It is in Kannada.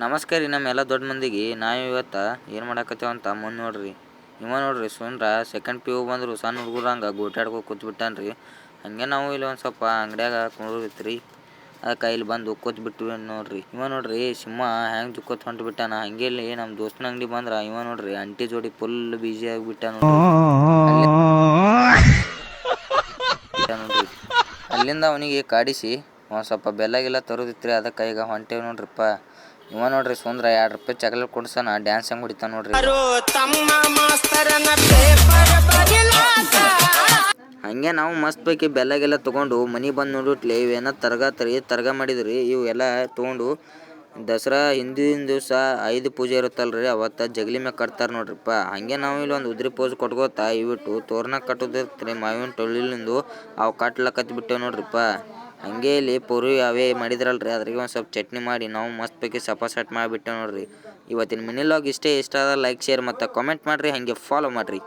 ನಮಸ್ಕಾರ ರೀ ನಮ್ಮೆಲ್ಲ ದೊಡ್ಡ ಮಂದಿಗೆ ನಾವು ಇವತ್ತು ಏನು ಮಾಡಾಕತ್ತೇವ ಅಂತ ಮುಂದೆ ನೋಡ್ರಿ. ನೋಡ್ರಿ ಸುಂದ್ರ ಸೆಕೆಂಡ್ ಪಿ ಯು ಬಂದರು ಸಣ್ಣ ಹುಡುಗರಂಗೆ ಗೋಟಾಡ್ಕೊ ಕೂತ್ಬಿಟ್ಟಾನ್ರಿ. ಹಂಗೆ ನಾವು ಇಲ್ಲಿ ಒಂದು ಸ್ವಲ್ಪ ಅಂಗಡ್ಯಾಗ ಕುಂದ್ರಿತ್ರಿ. ಅದಕ್ಕೆ ಇಲ್ಲಿ ಬಂದು ಕೂತ್ಬಿಟ್ವಿ ನೋಡ್ರಿ. ನೋಡ್ರಿ ಸಿಂಹ ಹೆಂಗೆ ಜುಕ್ಕೋತ್ ಹೊಂಟು ಬಿಟ್ಟಾನ. ಹಂಗೆ ಇಲ್ಲಿ ನಮ್ಮ ದೋಸ್ತನ ಅಂಗಡಿ ಬಂದ್ರೆ ನೋಡ್ರಿ ಅಂಟಿ ಜೋಡಿ ಫುಲ್ ಬಿಜಿ ಆಗಿಬಿಟ್ಟ ನೋಡ್ರಿ. ಅಲ್ಲಿಂದ ಅವನಿಗೆ ಕಾಡಿಸಿ ಒಂದು ಸ್ವಲ್ಪ ಬೆಲ್ಲಗೆಲ್ಲ ತರೋದಿತ್ರಿ. ಅದಕ್ಕೆ ಈಗ ಹೊಂಟೇವಿ ನೋಡ್ರಿಪ್ಪ. ನೋಡ್ರಿ ಸುಂದ್ರ ₹2 ಚಾಕ್ಲೇಟ್ ಕೊಡ್ಸನ ಡ್ಯಾನ್ಸ್ ಹೆಂಗ್ ಹೊಡಿತಾನ ನೋಡ್ರಿ. ಹಂಗೆ ನಾವು ಮಸ್ತ್ ಪೈಕಿ ಬೆಲ್ಲಗೆಲ್ಲ ತೊಗೊಂಡು ಮನೆ ಬಂದು ನೋಡಿಟ್ಲೆ ಇವೇನ ತರಗ ಮಾಡಿದ್ರಿ. ಇವು ಎಲ್ಲ ತೊಗೊಂಡು ದಸರಾ ಹಿಂದಿನ ದಿವಸ 5 ಪೂಜೆ ಇರುತ್ತಲ್ರಿ, ಅವತ್ತು ಜಗಲಿ ಮ್ಯಾಗ ಕಟ್ತಾರೆ ನೋಡ್ರಿಪ್ಪ. ಹಂಗೆ ನಾವು ಇಲ್ಲಿ ಒಂದು ಉದ್ರಿ ಪೋಸ್ ಕೊಟ್ಕೋತಾ ಇವಿಟ್ಟು ತೋರಣ ಕಟ್ಟೋದಿರ್ತ್ರಿ ಮಾವಿನ ಟೊಳ್ಳಿಲಿಂದು ಅವು ಕಟ್ಲಕತ್ತಿ ಬಿಟ್ಟೇವೆ ನೋಡ್ರಿಪ್ಪ. ಹಂಗೆ ಇಲ್ಲಿ ಪೂರಿ ಅವೇ ಮಾಡಿದ್ರಲ್ರಿ, ಅದ್ರಿಗೆ ಒಂದು ಸ್ವಲ್ಪ ಚಟ್ನಿ ಮಾಡಿ ನಾವು ಮಸ್ತ್ ಪೈಕಿ ಸೆಟ್ ಮಾಡಿಬಿಟ್ಟೆ ನೋಡ್ರಿ. ಇವತ್ತಿನ ಮಿನಿ ಲಾಗ್ ಇಷ್ಟ ಆದ ಲೈಕ್ ಶೇರ್ ಮತ್ತು ಕಾಮೆಂಟ್ ಮಾಡಿರಿ, ಹಾಗೆ ಫಾಲೋ ಮಾಡಿರಿ.